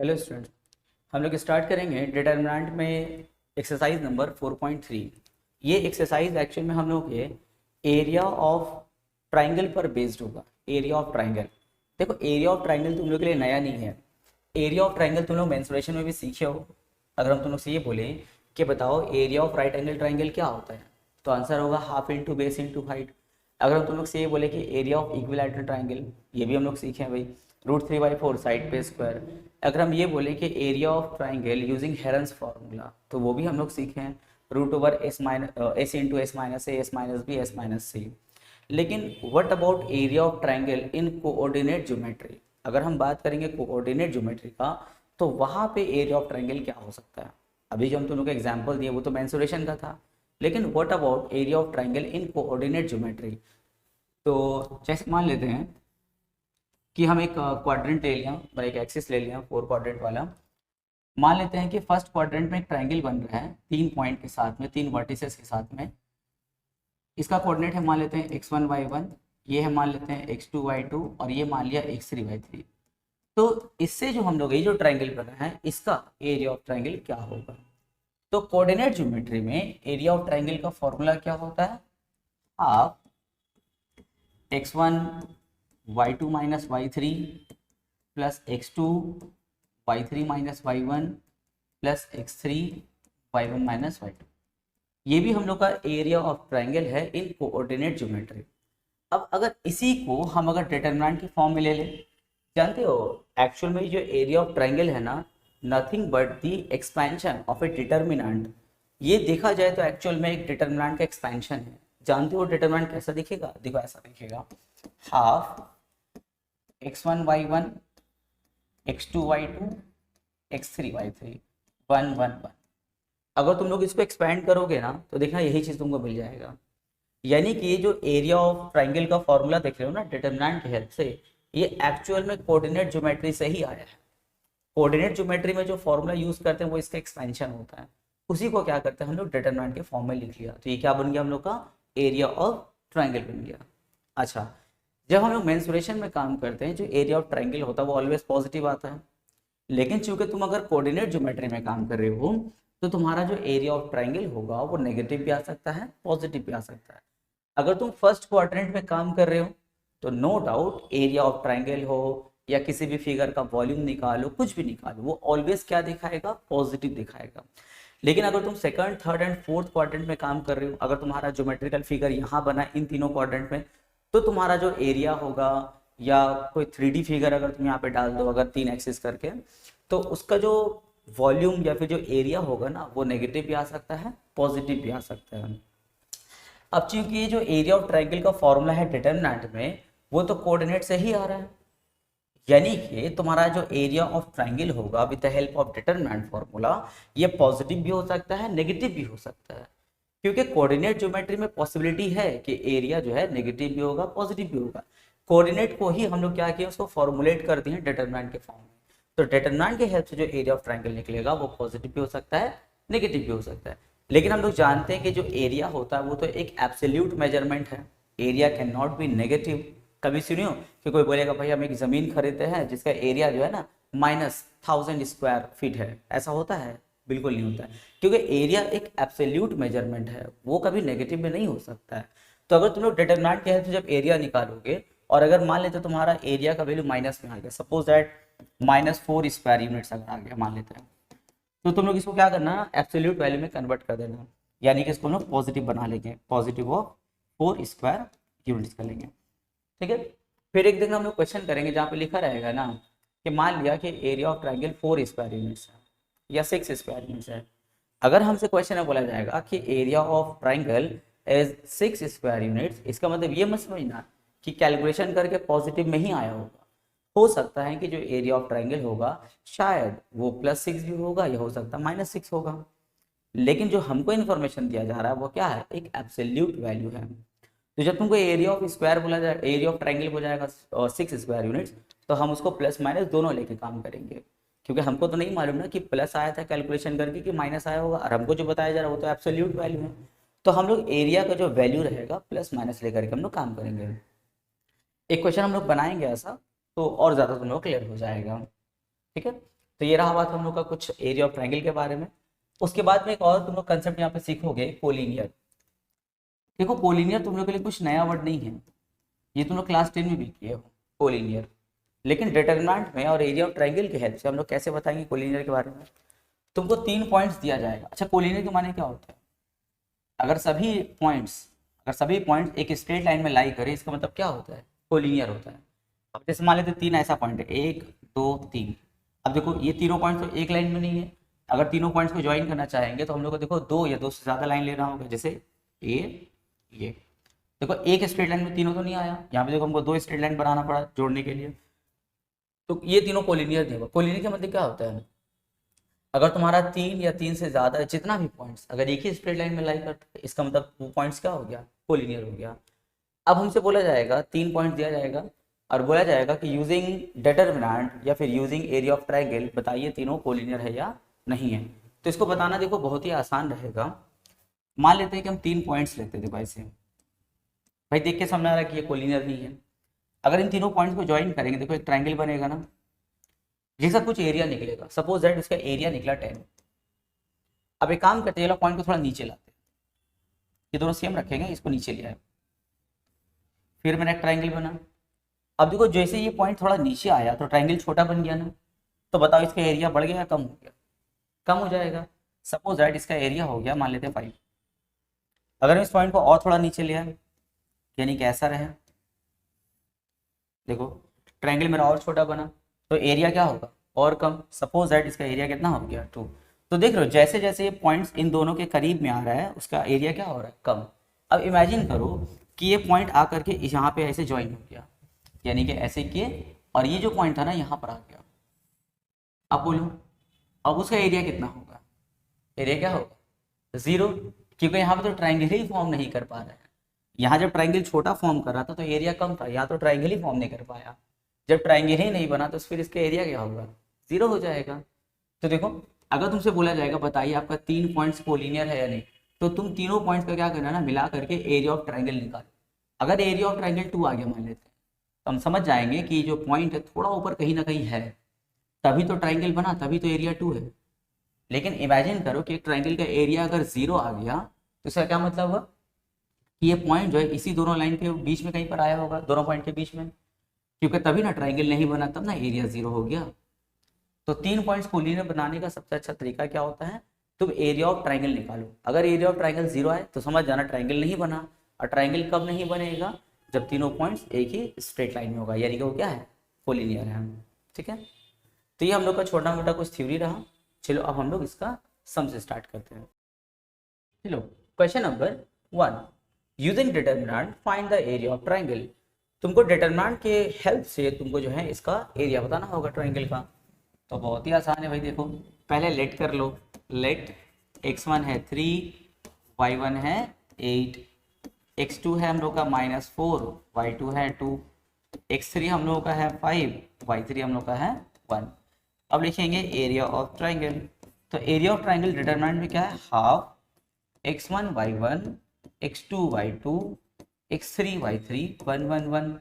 Hello student, हम लोग start करेंगे डिटर्मिनेंट में एक्सरसाइज नंबर 4.3। ये एक्सरसाइज एक्चुअल में हम लोग के एरिया ऑफ ट्राइंगल पर बेस्ड होगा। एरिया ऑफ ट्राइंगल, देखो एरिया ऑफ ट्राइंगल तुम लोग के लिए नया नहीं है। एरिया ऑफ ट्राइंगल तुम लोग मेंसुरेशन में भी सीखे हो। अगर हम तुम लोग से ये बोले कि बताओ area of right angle triangle क्या होता है, तो आंसर होगा half into base into height. अगर हम तुम लोग से ये बोले कि एरिया ऑफ इक्विलैटरल ट्राइंगल, ये भी हम लोग सीखे हैं भाई, √3/4 साइड पे स्क्वायर। अगर हम ये बोले कि area of triangle using Heron's formula, तो वो भी हम लोग सीखे हैं, √S into S minus A, S minus B, S minus C. लेकिन what about area of triangle in coordinate geometry? अगर हम बात करेंगे कोऑर्डिनेट ज्योमेट्री का, तो वहाँ पे एरिया ऑफ ट्राइंगल क्या हो सकता है? अभी जो हम तुम लोग को एग्जाम्पल दिए वो तो मेंसुरेशन का था, लेकिन what about area of triangle in coordinate geometry? तो जैसे मान लेते हैं कि हम एक क्वाड्रेंट ले लिया, मतलब एक एक्सिस ले लिया 4 क्वाड्रेंट वाला। मान लेते हैं कि फर्स्ट क्वाड्रेंट में एक ट्राइंगल बन रहा है 3 पॉइंट के साथ में, 3 वर्टिसेस के साथ में। इसका कोऑर्डिनेट है मान लेते हैं x1y1, ये है मान लेते हैं x2y2, और ये मान लिया x3y3। तो इससे जो हम लोग ये जो ट्राइंगल बना है इसका एरिया ऑफ ट्राइंगल क्या होगा? तो कोऑर्डिनेट ज्योमेट्री में एरिया ऑफ ट्राइंगल का फॉर्मूला क्या होता है? Half x1 y2 minus y3 plus x2 y3 minus y1 plus x3 y1 minus y2। ये भी हम लोग का एरिया ऑफ ट्राइंगल है इन कोऑर्डिनेट ज्योमेट्री। अब अगर इसी को हम अगर डिटरमिनेंट की फॉर्म में ले लें, जानते हो एक्चुअल में जो एरिया ऑफ ट्राइंगल है ना, nothing but the expansion of A determinant. ये देखा जाए तो एक्चुअल में एक डिटरमिनेंट का एक्सपेंशन है। जानते हो डिटरमिनेंट कैसा दिखेगा? देखो ऐसा दिखेगा, हाफ x1y1 x2y2 x3y3 1 1 1। अगर तुम लोग इसको एक्सपेंड करोगे ना तो देखना यही चीज तुमको मिल जाएगा। यानी कि ये जो एरिया ऑफ ट्राइंगल का फॉर्मूला देख रहे हो ना डिटरमिनेंट की हेल्प से, ये एक्चुअल में कोऑर्डिनेट ज्योमेट्री से ही आया है। कोऑर्डिनेट ज्योमेट्री में जो फॉर्मूला यूज करते हैं वो इसका एक्सपेंशन होता है, उसी को क्या करते हैं हम लोग डिटरमिनेंट के फॉर्म में लिख लिया, तो ये क्या बन गया हम लोग का एरिया ऑफ ट्राइंगल बन गया। अच्छा, जब हम लोग मेंसुरेशन में काम करते हैं जो एरिया ऑफ ट्राइंगल होता है वो ऑलवेज पॉजिटिव आता है। लेकिन चूंकि तुम अगर कोऑर्डिनेट ज्योमेट्री में काम कर रहे हो तो तुम्हारा जो एरिया ऑफ ट्राइंगल होगा वो नेगेटिव भी आ सकता है, पॉजिटिव भी आ सकता है। अगर तुम फर्स्ट क्वाड्रेंट में काम कर रहे हो तो no doubt area of triangle हो या किसी भी फिगर का वॉल्यूम निकालो, कुछ भी निकालो, वो ऑलवेज क्या दिखाएगा? पॉजिटिव दिखाएगा। लेकिन अगर तुम second, third and fourth quadrant में काम कर रहे हो, अगर तुम्हारा ज्योमेट्रिकल फिगर यहाँ बना इन तीनों क्वाड्रेंट में, तो तुम्हारा जो एरिया होगा या कोई 3D फिगर अगर तुम यहाँ पे डाल दो अगर 3 एक्सिस करके, तो उसका जो वॉल्यूम या फिर जो एरिया होगा ना वो नेगेटिव भी आ सकता है, पॉजिटिव भी आ सकता है। अब चूंकि ये जो एरिया ऑफ ट्राइंगल का फॉर्मूला है डिटरमिनेंट में, वो तो कोऑर्डिनेट से ही आ रहा है, यानी कि तुम्हारा जो एरिया ऑफ ट्राइंगल होगा with the help of determinant formula, ये पॉजिटिव भी हो सकता है, नेगेटिव भी हो सकता है। क्योंकि कोऑर्डिनेट ज्योमेट्री में पॉसिबिलिटी है कि एरिया जो है नेगेटिव भी होगा, पॉजिटिव भी होगा। कोऑर्डिनेट को ही हम लोग क्या किए, उसको फॉर्मुलेट कर दिए डिटरमिनेंट के फॉर्म में। तो डिटरमिनेंट की हेल्प से जो एरिया ऑफ ट्राइंगल निकलेगा वो पॉजिटिव भी हो सकता है, नेगेटिव भी हो सकता है। लेकिन हम लोग जानते हैं कि जो एरिया होता है वो तो एक एब्सोल्यूट मेजरमेंट है, area can not be negative. कभी सुनियो कि कोई बोलेगा भाई हम एक जमीन खरीदते हैं जिसका एरिया जो है ना -1000 स्क्वायर फीट है, ऐसा होता है? बिल्कुल नहीं होता है, क्योंकि एरिया एक एब्सोल्यूट मेजरमेंट है, वो कभी नेगेटिव में नहीं हो सकता है। तो अगर तुम लोग डिटरमिनेंट के हेल्प से जब एरिया निकालोगे और अगर मान लेते तुम्हारा एरिया का वैल्यू माइनस में आ गया, सपोज दैट -4 स्क्वायर यूनिट्स अगर आ गया मान लेते हैं, तो तुम लोग इसको क्या करना, एब्सोल्यूट वैल्यू में कन्वर्ट कर देना, यानी कि इसको हम लोग पॉजिटिव बना लेंगे, पॉजिटिव ऑफ 4 स्क्वायर यूनिट्स कर लेंगे। ठीक है, फिर एक दिन हम लोग क्वेश्चन करेंगे जहाँ पे लिखा रहेगा ना कि मान लिया कि area of triangle 4 square units है या 6 स्क्वायर यूनिट्स है। अगर हमसे क्वेश्चन में बोला जाएगा कि area of triangle is 6 square units, इसका मतलब ये मत समझना कि कैलकुलेशन करके पॉजिटिव में ही आया होगा। हो सकता है कि जो एरिया ऑफ ट्राइंगल होगा शायद वो +6 भी होगा या हो सकता है -6 होगा। लेकिन जो हमको इन्फॉर्मेशन दिया जा रहा है वो क्या है? एक एब्सोल्यूट वैल्यू है। तो जब तुमको एरिया ऑफ स्क्वायर बोला जाए, एरिया ऑफ ट्राइंगल हो जाएगा 6 स्क्वायर यूनिट्स, तो हम उसको प्लस माइनस दोनों लेके काम करेंगे, क्योंकि हमको तो नहीं मालूम ना कि प्लस आया था कैलकुलेशन करके कि माइनस आया होगा, और हमको जो बताया जा रहा है वो तो एब्सोल्यूट वैल्यू है। तो हम लोग एरिया का जो वैल्यू रहेगा प्लस माइनस लेकर के हम लोग काम करेंगे। एक क्वेश्चन हम लोग बनाएंगे ऐसा, तो और ज़्यादा तुम लोग क्लियर हो जाएगा। ठीक है, तो तो ये रहा बात हम लोग का कुछ एरिया ऑफ ट्रायंगल के बारे में। उसके बाद में एक और तुम लोग कंसेप्ट यहाँ पे सीखोगे, कोलिनियर। देखो कोलिनियर तुम लोग के लिए कुछ नया वर्ड नहीं है, ये तुम लोग क्लास 10 में भी किए हो कोलिनियर। लेकिन डिटरमिनेंट में और एरिया ऑफ ट्रायंगल की हेल्प से हम लोग कैसे बताएंगे कोलिनियर के बारे में। तुमको 3 पॉइंट्स दिया जाएगा। अच्छा कोलिनियर के माने क्या होता है, अगर सभी पॉइंट्स एक स्ट्रेट लाइन में लाई करें, इसका मतलब क्या होता है, कोलिनियर होता है। अब जैसे मान लेते 3 ऐसा पॉइंट है, 1 2 3। अब देखो ये तीनों पॉइंट्स तो एक लाइन में नहीं है, अगर तीनों पॉइंट्स को ज्वाइन करना चाहेंगे तो हम लोग को देखो 2 या 2 से ज़्यादा लाइन लेना होगा। जैसे ये देखो एक स्ट्रेट लाइन में तीनों तो नहीं आया, यहाँ पे देखो हमको 2 स्ट्रेट लाइन बनाना पड़ा जोड़ने के लिए, तो ये तीनों कोलिनियर नहीं होगा। कोलिनियर का मतलब क्या होता है, अगर तुम्हारा 3 या 3 से ज़्यादा जितना भी पॉइंट्स अगर एक ही स्ट्रेट लाइन में लाई करते हैं, इसका मतलब वो पॉइंट्स क्या हो गया, कोलिनियर हो गया। अब हमसे बोला जाएगा 3 पॉइंट दिया जाएगा और बोला जाएगा कि यूजिंग डिटरमिनेंट या फिर यूजिंग एरिया ऑफ ट्रायंगल बताइए तीनों कोलिनियर है या नहीं है। तो इसको बताना देखो बहुत ही आसान रहेगा। मान लेते हैं कि हम 3 पॉइंट्स लेते थे ऐसे, भाई देख के समझ आ रहा है कि ये कोलिनियर नहीं है। अगर इन तीनों पॉइंट्स को ज्वाइन करेंगे देखो एक ट्रायंगल बनेगा ना, जैसा कुछ एरिया निकलेगा। सपोज दैट इसका एरिया निकला 10। अब एक काम करते हैं, ये पॉइंट को थोड़ा नीचे लाते हैं, ये दोनों सेम रखेंगे, इसको नीचे ले आए, फिर मेरा एक ट्रायंगल बना। अब देखो जैसे ये पॉइंट थोड़ा नीचे आया तो ट्रायंगल छोटा बन गया ना, तो बताओ इसका एरिया बढ़ गया या कम हो गया, कम हो जाएगा। सपोज दैट इसका एरिया हो गया मान लेते हैं 5। अगर हम इस पॉइंट को और थोड़ा नीचे ले आए, यानी कि ऐसा रहे, देखो ट्रायंगल मेरा और छोटा बना, तो एरिया क्या होगा और कम। सपोज दैट इसका एरिया कितना हो गया 2। तो देख रहे हो जैसे जैसे ये पॉइंट्स इन दोनों के करीब में आ रहा है उसका एरिया क्या हो रहा है, कम। अब इमेजिन करो कि ये पॉइंट आकर के यहाँ पे ऐसे ज्वाइन हो गया, यानी कि ऐसे किए और ये जो पॉइंट था ना यहाँ पर आ गया। अब बोलो अब उसका एरिया कितना होगा, एरिया क्या होगा 0, क्योंकि यहाँ पे तो ट्रायंगल ही फॉर्म नहीं कर पा रहा है। यहाँ जब ट्रायंगल छोटा फॉर्म कर रहा था तो एरिया कम था, यहाँ तो ट्रायंगल ही फॉर्म नहीं कर पाया। जब ट्रायंगल ही नहीं बना तो फिर इसका एरिया क्या होगा, 0 हो जाएगा। तो देखो अगर तुमसे बोला जाएगा बताइए आपका 3 पॉइंट्स कोलिनियर है या नहीं, तो तुम तीनों पॉइंट्स का क्या करना ना, मिला करके एरिया ऑफ ट्रायंगल निकालो। अगर एरिया ऑफ ट्रायंगल 2 आ गया मान लेते हैं, तो हम समझ जाएंगे कि जो पॉइंट है थोड़ा ऊपर कहीं ना कहीं है, तभी तो ट्रायंगल बना, तभी तो एरिया 2 है। लेकिन इमेजिन करो कि एक ट्रायंगल का एरिया अगर 0 आ गया तो इसका क्या मतलब हुआ कि ये पॉइंट जो है इसी दोनों लाइन के बीच में कहीं पर आया होगा, दोनों पॉइंट के बीच में, क्योंकि तभी ना ट्रायंगल नहीं बना, तब ना एरिया 0 हो गया। तो 3 पॉइंट्स कोलिनियर बनाने का सबसे अच्छा तरीका क्या होता है, तुम एरिया ऑफ ट्रायंगल निकालो। अगर एरिया ऑफ ट्रायंगल 0 आए तो समझ जाना ट्रायंगल नहीं बना। और ट्रायंगल कब नहीं बनेगा, जब तीनों पॉइंट्स एक ही स्ट्रेट लाइन में होगा, यानी कि वो क्या है, कोलिनियर है। ठीक है, तो ये हम लोग का छोटा मोटा कुछ थ्योरी रहा। चलो अब हम लोग इसका सम से स्टार्ट करते हैं। चलो question number 1, using determinant find the area of triangle. तुमको डिटरमिनेंट के हेल्प से तुमको जो है इसका एरिया बताना होगा ट्रायंगल का। तो बहुत ही आसान है भाई, देखो पहले लेट कर लो। लेट x1 है 3, y1 है 8, x2 है हम लोग का -4, y2 है 2, x3 हम लोगों का है 5, y3 हम लोग का है 1। अब लिखेंगे एरिया ऑफ ट्रायंगल। तो एरिया ऑफ ट्रायंगल डिटरमिनेंट में क्या है, half x1 y1 x2 y2 x3 y3 1 1 1।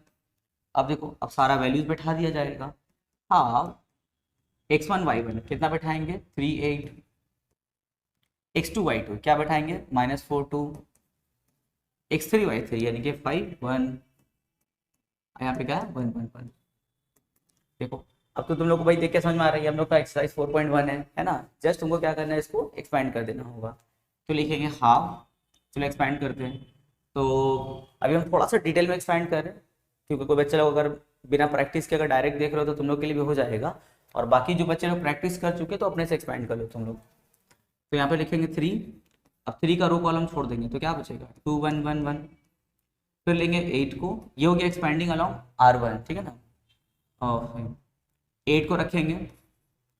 अब देखो अब सारा वैल्यूज बैठा दिया जाएगा। हाफ x1 y1 कितना बैठाएंगे 3 8, x2 y2 क्या बैठाएंगे -4 2, x3 y3 यानी कि 5 1, यहाँ पे क्या है 1 1 1। देखो अब तो तुम लोग को भाई देख के समझ में आ रही है, हम लोग का एक्सरसाइज 4.1 है ना। जस्ट तुमको क्या करना है, इसको एक्सपैंड कर देना होगा। तो लिखेंगे हाफ, चलो एक्सपैंड करते हैं। तो अभी हम थोड़ा सा डिटेल में एक्सपैंड कर रहे हैं, क्योंकि कोई बच्चे लोग अगर बिना प्रैक्टिस के अगर डायरेक्ट देख रहे हो तो तुम लोग के लिए भी हो जाएगा, और बाकी जो बच्चे लोग प्रैक्टिस कर चुके तो अपने से एक्सपैंड कर लो तुम लोग। तो यहाँ पे लिखेंगे 3, अब 3 का रो कॉलम छोड़ देंगे तो क्या बचेगा 2 1 1 1। फिर लेंगे 8 को, ये हो गया एक्सपैंडिंग अलॉन्ग R1, ठीक है ना। और 8 को रखेंगे,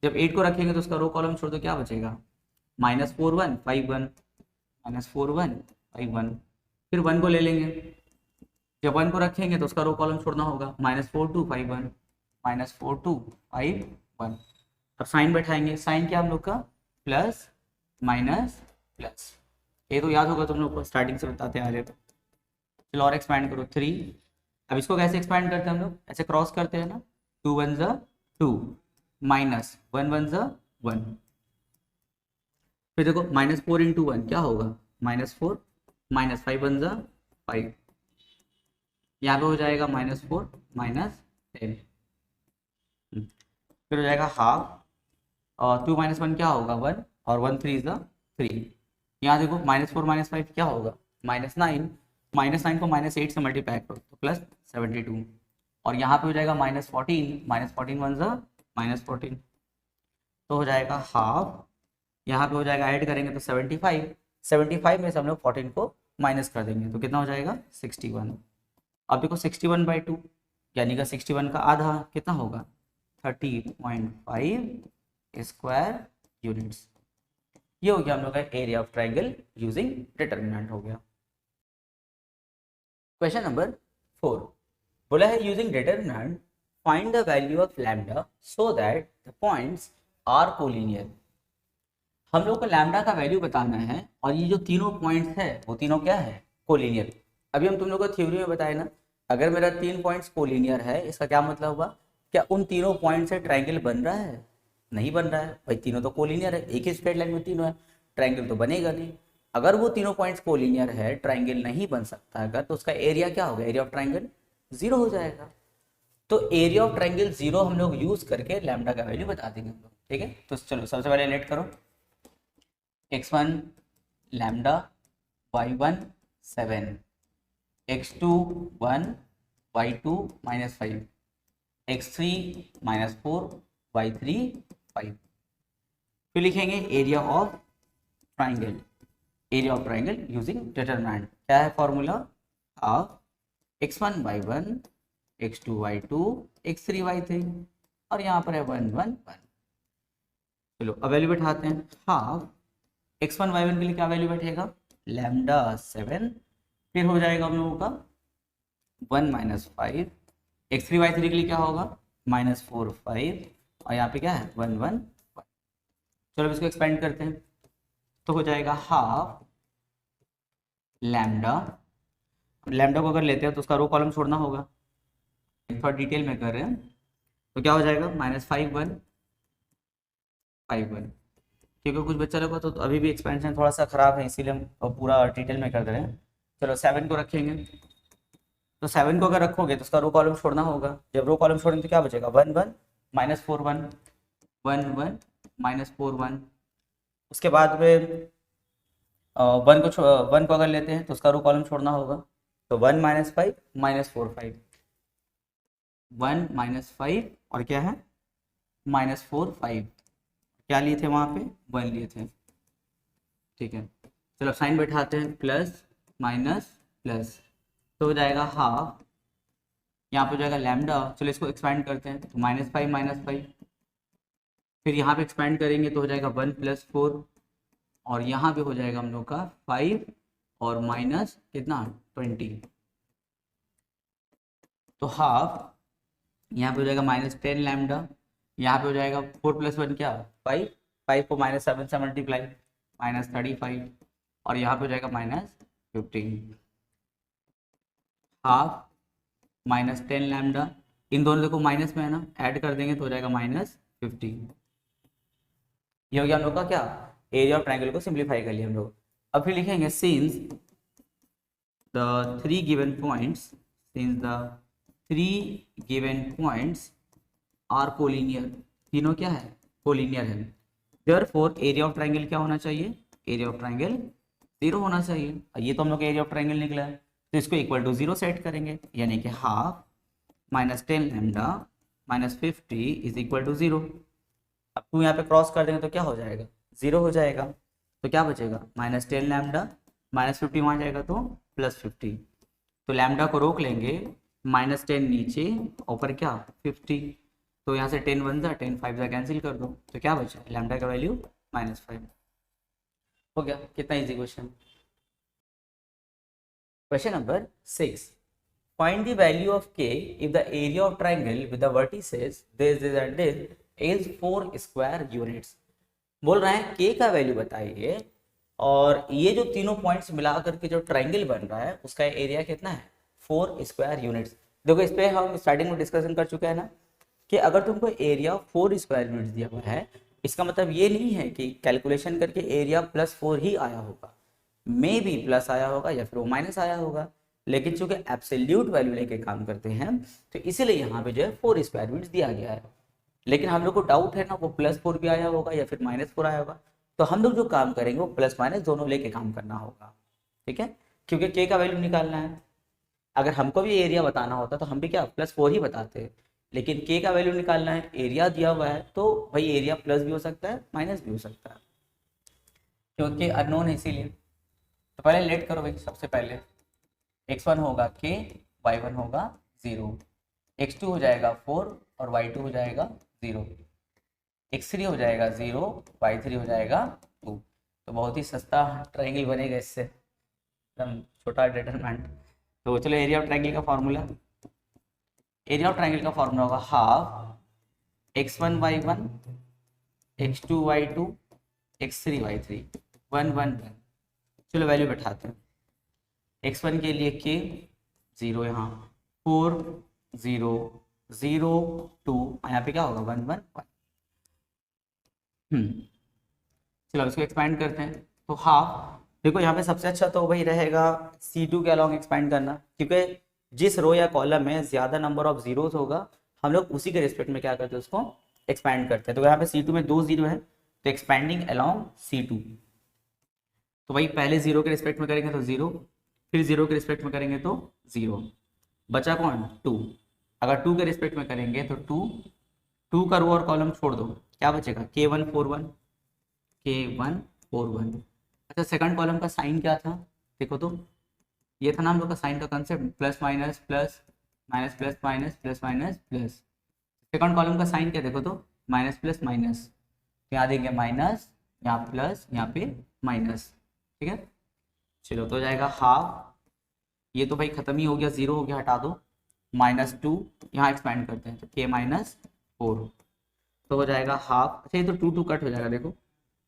जब 8 को रखेंगे तो उसका रो कॉलम छोड़ दो, क्या बचेगा -4 1 5 1, -4 1 5 1। फिर 1 को ले लेंगे, जब 1 को रखेंगे तो उसका रो कॉलम छोड़ना होगा -4 2 5 1, -4 2 5 1। अब साइन बैठाएंगे, साइन क्या हम लोग का प्लस माइनस प्लस, ये तो याद होगा तुम लोग को, स्टार्टिंग से बताते आ रहे। चलो और एक्सपैंड करो 3। अब इसको कैसे एक्सपैंड करते हैं हम लोग, ऐसे क्रॉस करते हैं ना, 2 1 2, माइनस 1 फिर देखो -4 इंटू 1 क्या होगा, -4, -5 यहाँ पे हो जाएगा -4 -10, फिर हो जाएगा हाफ, और 2 - 1 क्या होगा 1, और 1 3 इज द 3। यहाँ देखो -4 -5 क्या होगा -9, -9 को -8 से मल्टीप्लाई करो तो +72, और यहाँ पे हो जाएगा -14, -14 1 -14, तो हो जाएगा हाफ। यहाँ पे हो जाएगा ऐड करेंगे तो 75, 75 में से हम लोग 14 को माइनस कर देंगे तो कितना हो जाएगा 61। अब देखो 61/2 यानी कि 61 का आधा कितना होगा 30.5 स्क्वायर यूनिट्स। ये हो गया हम लोग का area of triangle using determinant हो गया। क्वेश्चन नंबर 4 बोला है using determinant find the value of lambda so that the points are collinear. हम लोग को लैम्डा का वैल्यू बताना है और ये जो तीनों पॉइंट्स है वो तीनों क्या है कोलिनियर। अभी हम तुम लोग को थ्योरी में बताए ना, अगर मेरा 3 पॉइंट्स कोलिनियर है इसका क्या मतलब हुआ, क्या उन तीनों पॉइंट से ट्राइंगल बन रहा है, नहीं बन रहा है भाई, तीनों तो कोलिनियर है, एक ही स्ट्रेट लाइन में तीनों है, ट्राइंगल तो बनेगा नहीं। अगर वो तीनों पॉइंट्स कोलिनियर है, ट्राइंगल नहीं बन सकता अगर, तो उसका एरिया क्या होगा, एरिया ऑफ ट्राइंगल 0 हो जाएगा। तो एरिया ऑफ ट्राइंगल 0 हम लोग यूज करके लैम्डा का वैल्यू बता देंगे हम लोग, ठीक है। तो चलो सबसे पहले लेट करो, x1 lambda, y1 7, x2 1, y2 -5, x3 -4, y3 5। फिर लिखेंगे area of triangle, area of triangle using determinant क्या है formula, of x1 y1, x2 y2, x3 y3, और यहाँ पर है 1 1 1। चलो अब वैल्यू बैठाते हैं, हाफ x1 y1 के लिए क्या वैल्यू बैठेगा लैम्डा 7, फिर हो जाएगा हम लोगों का 1 -5, x3 y3 के लिए क्या होगा -4 5, और यहाँ पे क्या है 1 1 1। चलो अब इसको एक्सपेंड करते हैं तो हो जाएगा हाफ लैम्डा, लैम्डा को अगर लेते हैं तो उसका रो कॉलम छोड़ना होगा, थोड़ा डिटेल में कर रहे हैं तो क्या हो जाएगा -5 1 5 1, क्योंकि कुछ बच्चा लोग तो अभी भी एक्सपेंशन थोड़ा सा खराब है इसीलिए हम पूरा डिटेल में कर दे रहे हैं। चलो 7 को रखेंगे, तो 7 को अगर रखोगे तो उसका रो कॉलम छोड़ना होगा, जब रो कॉलम छोड़ेंगे तो क्या बचेगा 1 1 -4 1 1 1 -4 1। उसके बाद में 1 को अगर लेते हैं तो उसका रो कॉलम छोड़ना होगा, तो 1 -5 -4 5, 1 -5 और क्या है -4 5, क्या लिए थे वहाँ पे 1 लिए थे, ठीक है। चलो साइन बैठाते हैं, प्लस माइनस प्लस, तो हो जाएगा हाफ, यहाँ पे हो जाएगा लैम्डा, चलो इसको एक्सपेंड करते हैं तो -5 -5, फिर यहाँ पे एक्सपेंड करेंगे तो हो जाएगा 1 + 4, और यहाँ पे हो जाएगा हम लोग का 5 और माइनस कितना 20, तो हाफ यहाँ पे हो जाएगा -10 लैम्डा, यहाँ पे हो जाएगा 4 + 1 क्या 5, 5 को -7 से मल्टीप्लाई -35, और यहाँ पे हो जाएगा -15, हाफ -10 लैम्डा, इन दोनों देखो माइनस में है ना, ऐड कर देंगे तो हो जाएगा -15। ये हो गया हम लोग का क्या एरिया ऑफ ट्राइंगल को सिंप्लीफाई कर लिया हम लोग। अब फिर लिखेंगे since the 3 given points, since the 3 given points are collinear, तीनों क्या है कोलिनियर है, देयरफॉर एरिया ऑफ ट्राइंगल क्या होना चाहिए, एरिया ऑफ ट्राइंगल 0 होना चाहिए। ये तो हम लोग का एरिया ऑफ ट्राइंगल निकला है, तो इसको इक्वल टू 0 सेट करेंगे, यानी कि half -10 lambda -50 is equal to 0। अब टू यहाँ पे क्रॉस कर देंगे तो क्या हो जाएगा 0 हो जाएगा, तो क्या बचेगा -10 लैम्डा -50 वहाँ जाएगा तो +50, तो लैम्डा को रोक लेंगे, -10 नीचे ऊपर क्या 50, तो यहाँ से 10 1 जा 10 5 जा कैंसिल कर दो, तो क्या बचा लैम्डा का वैल्यू -5। हो गया, कितना easy question. Question number 6 find the value of k if the area of triangle with the vertices this and this is 4 square units. बोल रहे हैं k का वैल्यू बताइए और ये जो तीनों पॉइंट्स मिला करके जो ट्राइंगल बन रहा है उसका एरिया कितना है 4 स्क्वायर यूनिट्स। देखो इस पे हम स्टार्टिंग में डिस्कशन कर चुके हैं ना कि अगर तुमको एरिया 4 स्क्वायर यूनिट्स दिया हुआ है, इसका मतलब ये नहीं है कि कैलकुलेशन करके एरिया +4 ही आया होगा, मे बी प्लस आया होगा या फिर वो माइनस आया होगा, लेकिन चूंकि एब्सोल्यूट वैल्यू लेके काम करते हैं तो इसीलिए यहाँ पे जो है 4 स्क्वायर यूनिट्स दिया गया है। लेकिन हम लोग को डाउट है ना, वो +4 भी आया होगा या फिर -4 आया होगा, तो हम लोग जो काम करेंगे वो प्लस माइनस दोनों लेके काम करना होगा, ठीक है, क्योंकि के का वैल्यू निकालना है। अगर हमको भी एरिया बताना होता तो हम भी क्या +4 ही बताते, लेकिन के का वैल्यू निकालना है, एरिया दिया हुआ है तो भाई एरिया प्लस भी हो सकता है माइनस भी हो सकता है, क्योंकि अननोन है इसीलिए। तो पहले लेट करो भाई, सबसे पहले x1 होगा k, y1 होगा 0, x2 हो जाएगा 4 और y2 हो जाएगा 0, x3 हो जाएगा 0, y3 हो जाएगा 2। तो बहुत ही सस्ता ट्रायंगल बनेगा इससे, एकदम छोटा डिटरमिनेंट। तो चलो एरिया ऑफ ट्रायंगल का फॉर्मूला, एरिया ऑफ ट्रायंगल का फॉर्मूला होगा half x1 y1 x2 y2 x3 y3 1 1 1। चलो वैल्यू बैठाते हैं, x1 के लिए k 0, यहाँ 4 0 0 2, यहाँ पे क्या होगा 1 1 1। चलो इसको एक्सपैंड करते हैं। तो हाफ, देखो यहाँ पे सबसे अच्छा तो वही रहेगा C2 के अलॉन्ग एक्सपैंड करना, क्योंकि जिस रो या कॉलम में ज़्यादा नंबर ऑफ जीरोस होगा हम लोग उसी के रिस्पेक्ट में क्या करते हैं उसको एक्सपैंड करते हैं। तो यहाँ पे C2 में 2 0 है तो एक्सपैंडिंग अलॉन्ग C2, तो वही पहले 0 के रिस्पेक्ट में करेंगे तो 0, फिर 0 के रिस्पेक्ट में करेंगे तो 0, बचा कौन 2। अगर 2 के रिस्पेक्ट में करेंगे तो 2 का रो और कॉलम छोड़ दो, क्या बचेगा K1 4 1 K1 4 1। अच्छा सेकंड कॉलम का साइन क्या था, देखो तो ये था ना हम लोग का साइन का concept, plus minus plus minus plus minus plus minus plus. Second column का साइन क्या देखो तो माइनस प्लस माइनस, तो यहाँ देंगे माइनस, यहाँ प्लस, यहाँ पे माइनस, ठीक है। चलो तो हो जाएगा हाफ, ये तो भाई खत्म ही हो गया, 0 हो गया, हटा दो, -2 यहाँ एक्सपैंड करते हैं तो K-4, तो हो जाएगा हाफ। अच्छा ये तो 2 2 कट हो जाएगा देखो,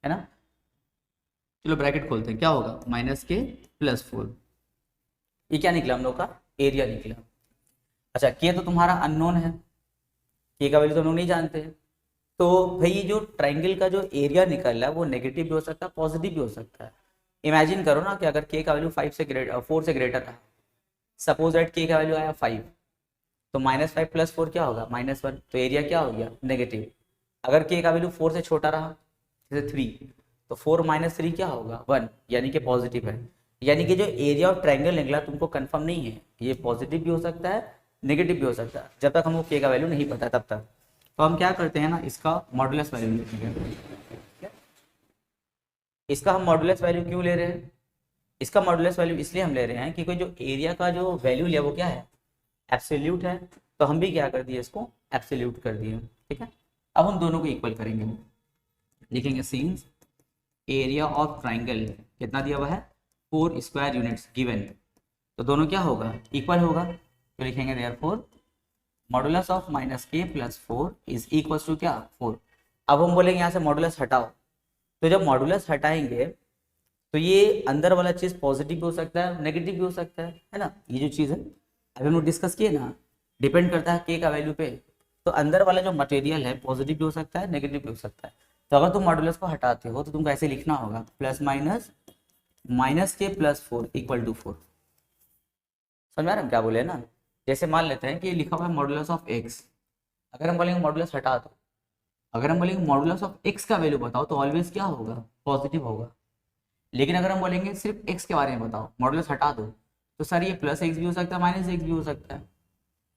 है ना। चलो ब्रैकेट खोलते हैं, क्या होगा -K+4, ये क्या निकला हम लोग का एरिया निकला। अच्छा के तो तुम्हारा अननोन है, के का वैल्यू तो हम लोग नहीं जानते हैं, तो भाई ये जो ट्राइंगल का जो एरिया निकल रहा है वो नेगेटिव भी हो सकता है पॉजिटिव भी हो सकता है। इमेजिन करो ना कि अगर के का वैल्यू 4 से ग्रेटर था, सपोज दैट के का वैल्यू आया 5, तो -5 + 4 क्या होगा -1, तो एरिया क्या हो गया नेगेटिव। अगर के का वैल्यू 4 से छोटा रहा जैसे 3, तो 4 - 3 क्या होगा 1, यानी कि पॉजिटिव है। यानी कि जो एरिया ऑफ ट्रायंगल निकला तुमको कंफर्म नहीं है, ये पॉजिटिव भी हो सकता है नेगेटिव भी हो सकता है, जब तक हमको के का वैल्यू नहीं पता तब तक। तो हम क्या करते हैं ना, इसका मॉडुलस वैल्यू लेते हैं। इसका हम मॉडुलस वैल्यू क्यों ले रहे हैं, इसका मॉडुलस वैल्यू इसलिए हम ले रहे हैं क्योंकि जो एरिया का जो वैल्यू लिया वो क्या है एब्सोल्यूट है, तो हम भी क्या कर दिए इसको एब्सोल्यूट कर दिए, ठीक है। अब हम दोनों को इक्वल करेंगे, लिखेंगे सिंस एरिया ऑफ ट्राइंगल कितना दिया हुआ है 4 स्क्वायर यूनिट्स गिवन, तो दोनों क्या होगा इक्वल होगा, तो लिखेंगे therefore modulus of -K+4 is equal to क्या 4। अब हम बोलेंगे यहाँ से मॉडुलस हटाओ, तो जब मॉडुलस हटाएंगे तो ये अंदर वाला चीज़ पॉजिटिव भी हो सकता है नेगेटिव भी हो सकता है ना। ये जो चीज़ है अभी हम लोग डिस्कस किए ना, डिपेंड करता है के का वैल्यू पे, तो अंदर वाला जो मटेरियल है पॉजिटिव भी हो सकता है नेगेटिव भी हो सकता है। तो अगर तुम मॉडुलस को हटाते हो तो तुमको ऐसे लिखना होगा +-K+4 = 4। समझ आ रहा है क्या बोले ना। जैसे मान लेते हैं कि लिखा हुआ है मॉडुलस ऑफ x, अगर हम बोलेंगे मॉडुलस हटा दो, अगर हम बोलेंगे मॉडुलस ऑफ x का वैल्यू बताओ तो ऑलवेज क्या होगा पॉजिटिव होगा। लेकिन अगर हम बोलेंगे सिर्फ x के बारे में बताओ मॉडुलस हटा दो, तो सर ये +x भी हो सकता है -x भी हो सकता है।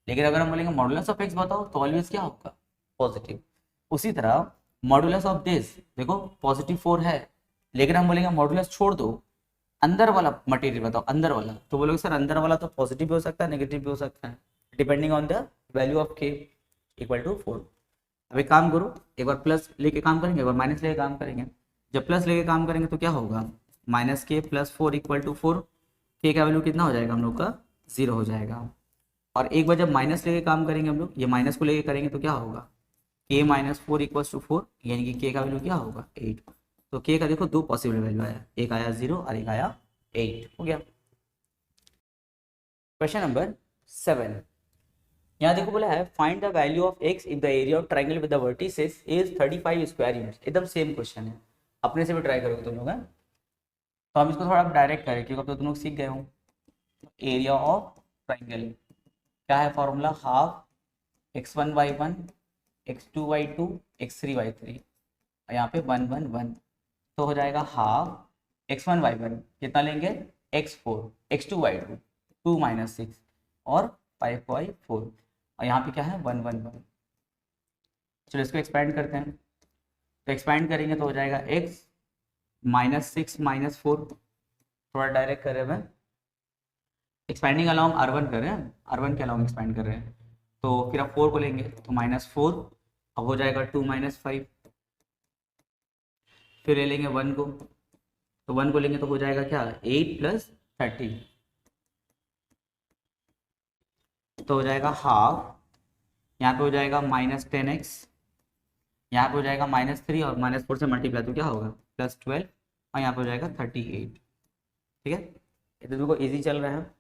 लेकिन अगर हम बोलेंगे मॉडुलस ऑफ x बताओ तो ऑलवेज क्या होगा पॉजिटिव। उसी तरह मॉडुलस ऑफ दिस देखो +4 है, लेकिन हम बोलेंगे मॉडुलस छोड़ दो अंदर वाला मटेरियल बताओ अंदर वाला, तो बोलोगे सर अंदर वाला तो पॉजिटिव भी हो सकता है नेगेटिव भी हो सकता है depending on the value of k = 4। अब एक काम करो, एक बार प्लस लेके काम करेंगे एक बार माइनस लेके काम करेंगे। जब प्लस लेके काम करेंगे तो क्या होगा -K+4 = 4, k का वैल्यू कितना हो जाएगा हम लोग का 0 हो जाएगा। और एक बार जब माइनस लेके काम करेंगे हम लोग, ये माइनस को लेके करेंगे तो क्या होगा K-4 = 4, यानी कि k का वैल्यू क्या होगा 8। तो k का देखो 2 पॉसिबल वैल्यू आया, एक आया 0 और एक आया 8, हो गया। क्वेश्चन नंबर 7, यहाँ देखो बोला है find the value of x if the area of triangle with the vertices is 35 square units. एकदम सेम क्वेश्चन है, अपने से भी ट्राई करोगे तुम लोग हैं। तो हम इसको थोड़ा डायरेक्ट करें क्योंकि अब तो तुम लोग सीख गए हो। एरिया ऑफ ट्रायंगल क्या है formula, half x1y1 x2y2 x3y3 और यहाँ पे 1 1 1, तो हो जाएगा हाफ x1y1 कितना लेंगे x4 x2y2 2 - 6 और 5y4 और यहाँ पे क्या है 1 1 1। चलो इसको एक्सपेंड करते हैं, तो एक्सपेंड करेंगे तो हो जाएगा x -6 -4, थोड़ा डायरेक्ट कर रहे हैं, एक्सपेंडिंग अलॉन्ग R1 कर रहे हैं, R1 के अलॉन्ग एक्सपेंड कर रहे हैं। तो फिर आप 4 को लेंगे तो -4, अब हो जाएगा 2 - 5, फिर ले लेंगे 1 को, तो 1 को लेंगे तो हो जाएगा क्या 8 + 30, तो हो जाएगा हाफ, यहाँ पे हो जाएगा -10x, यहाँ पे हो जाएगा -3 और -4 से मल्टीप्लाई तो क्या होगा +12 और यहाँ पे हो जाएगा 38। ठीक है, ये तो बिल्कुल ईजी चल रहा है।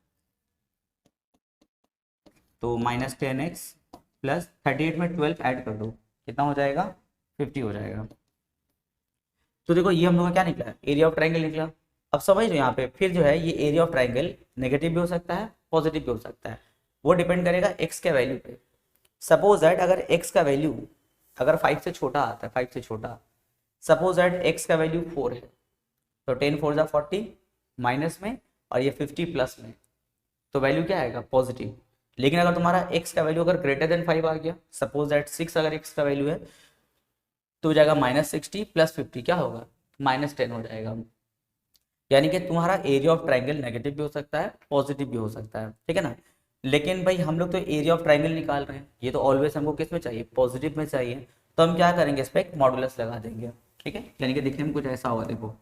तो -10x + 38 में 12 ऐड कर दो, कितना हो जाएगा 50 हो जाएगा। तो देखो ये हम लोग का क्या निकला, एरिया ऑफ ट्रायंगल निकला। अब समझ लो यहाँ पे फिर जो है ये एरिया ऑफ ट्रायंगल नेगेटिव भी हो सकता है पॉजिटिव भी हो सकता है, वो डिपेंड करेगा x के वैल्यू पे। सपोज दैट अगर x का वैल्यू अगर 5 से छोटा आता है, 5 से छोटा, सपोज दैट x का वैल्यू 4 है, तो 10 4 = 40 माइनस में और ये 50 प्लस में, तो वैल्यू क्या आएगा पॉजिटिव। लेकिन अगर तुम्हारा x का वैल्यू अगर ग्रेटर देन 5 आ गया, सपोज दैट 6 अगर x का वैल्यू है तो हो जाएगा -60 + 50 क्या होगा -10 हो जाएगा। यानी कि तुम्हारा एरिया ऑफ ट्रायंगल नेगेटिव भी हो सकता है पॉजिटिव भी हो सकता है, ठीक है ना। लेकिन भाई हम लोग तो एरिया ऑफ ट्रायंगल निकाल रहे हैं, ये तो ऑलवेज हमको किस में चाहिए पॉजिटिव में चाहिए, तो हम क्या करेंगे इस पर मॉडुलस लगा देंगे। ठीक है, यानी कि देखने में कुछ ऐसा होगा, देखो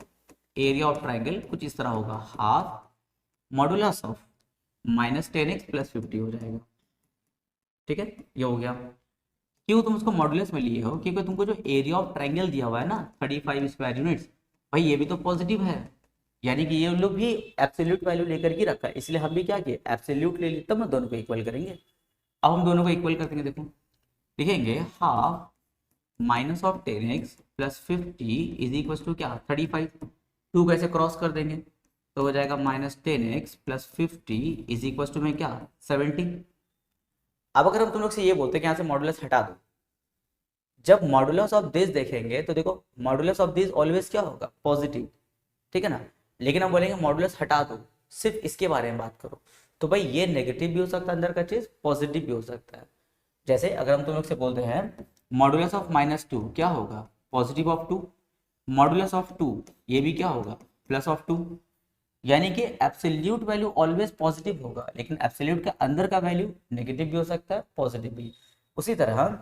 एरिया ऑफ ट्रायंगल कुछ इस तरह होगा, हाफ मॉडुलस ऑफ -10x + 50 हो जाएगा। ठीक है, ये हो गया। क्यों तुम उसको मॉडुलस में लिए हो, क्योंकि तुमको जो एरिया ऑफ ट्रायंगल दिया हुआ है ना 35 स्क्वायर यूनिट्स, भाई ये भी तो पॉजिटिव है, यानी कि ये लोग भी एब्सोल्यूट वैल्यू लेकर के रखा है, इसलिए हम भी क्या किए एब्सोल्यूट ले लिए, तब हम दोनों को इक्वल करेंगे। अब हम दोनों को इक्वल कर देंगे, देखो लिखेंगे हाफ -10x + 50 = क्या 35, 2 कैसे क्रॉस कर देंगे तो हो जाएगा -10x + 50 = में क्या 70। अब अगर हम तुम लोग से ये बोलते हैं कि यहाँ से मॉडुलस हटा दो, जब मॉडुलस ऑफ दिस देखेंगे तो देखो मॉडुलस ऑफ दिस ऑलवेज क्या होगा पॉजिटिव, ठीक है ना। लेकिन हम बोलेंगे मॉडुलस हटा दो, सिर्फ इसके बारे में बात करो, तो भाई ये नेगेटिव भी हो सकता है अंदर का चीज, पॉजिटिव भी हो सकता है। जैसे अगर हम तुम लोग से बोलते हैं मॉडुलस ऑफ -2 क्या होगा पॉजिटिव ऑफ 2, मॉडुलस ऑफ 2 ये भी क्या होगा प्लस ऑफ 2, यानी कि एब्सोल्यूट वैल्यू ऑलवेज पॉजिटिव होगा, लेकिन एब्सोल्यूट के अंदर का वैल्यू नेगेटिव भी हो सकता है पॉजिटिव भी। उसी तरह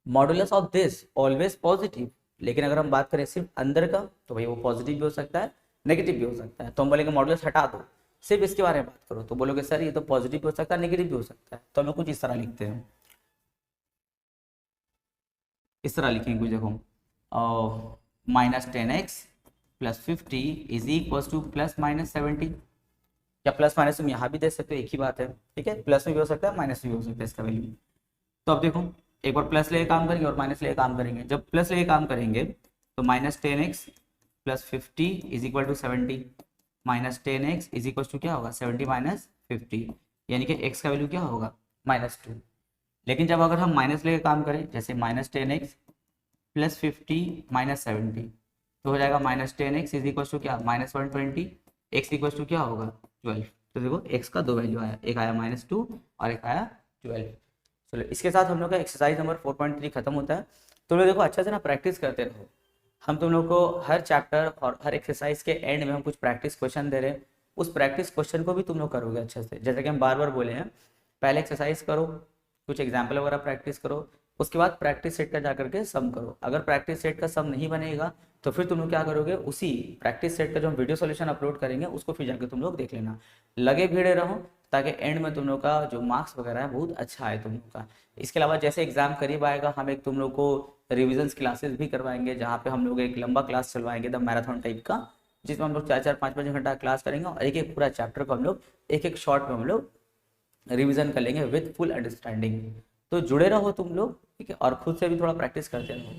modulus of this always positive, लेकिन अगर हम बात करें सिर्फ अंदर का तो भाई वो पॉजिटिव भी हो सकता है नेगेटिव भी हो सकता है। तो हम बोलेंगे मॉडुलस हटा दो, सिर्फ इसके बारे में बात करो, तो बोलोगे सर ये तो पॉजिटिव भी हो सकता है नेगेटिव भी हो सकता है, तो हम लोग कुछ इस तरह लिखते हैं, इस तरह लिखेंगे कुछ, देखो -10x + 50 = +-70, या प्लस माइनस तुम यहाँ भी दे सकते हो, एक ही बात है। ठीक है, प्लस में भी हो सकता है माइनस में भी हो सकता है इसका वैल्यू। तो अब देखो एक बार प्लस लेके काम करेंगे और माइनस लेके काम करेंगे। जब प्लस लेके काम करेंगे तो -10x + 50 = 70, -10x = क्या होगा 70 - 50, यानी कि x का वैल्यू क्या होगा -2। लेकिन जब अगर हम माइनस लेके काम करें, जैसे -10x + 50 - 70, तो हो जाएगा -10x = क्या -120, x = क्या होगा 12। तो देखो x का दो वैल्यू आया, एक आया -2 और एक आया 12। चलो इसके साथ हम लोग का एक्सरसाइज नंबर 4.3 खत्म होता है। तो लोग देखो अच्छे से ना प्रैक्टिस करते रहो, हम तुम लोग को हर चैप्टर और हर एक्सरसाइज के एंड में हम कुछ प्रैक्टिस क्वेश्चन दे रहे हैं, उस प्रैक्टिस क्वेश्चन को भी तुम लोग करोगे अच्छे से। जैसे कि हम बार बार बोले हैं, पहले एक्सरसाइज करो, कुछ एग्जाम्पल वगैरह प्रैक्टिस करो, उसके बाद प्रैक्टिस सेट का जा करके सम करो। अगर प्रैक्टिस सेट का सम नहीं बनेगा तो फिर तुम लोग क्या करोगे, उसी प्रैक्टिस सेट का जो हम वीडियो सॉल्यूशन अपलोड करेंगे उसको फिर जाकर तुम लोग देख लेना, लगे भिड़े रहो, ताकि एंड में तुम लोग का जो मार्क्स वगैरह है बहुत अच्छा है तुम लोग का। इसके अलावा जैसे एग्जाम करीब आएगा, हम एक तुम लोग को रिविजन्स क्लासेस भी करवाएंगे, जहाँ पे हम लोग एक लंबा क्लास चलवाएंगे एकदम मैराथन टाइप का, जिसमें हम लोग 4-4 5-5 घंटा क्लास करेंगे और एक एक पूरा चैप्टर को हम लोग एक एक शॉर्ट में हम लोग रिवीजन कर लेंगे विथ फुल अंडरस्टैंडिंग। तो जुड़े रहो तुम लोग, ठीक है, और खुद से भी थोड़ा प्रैक्टिस करते रहो।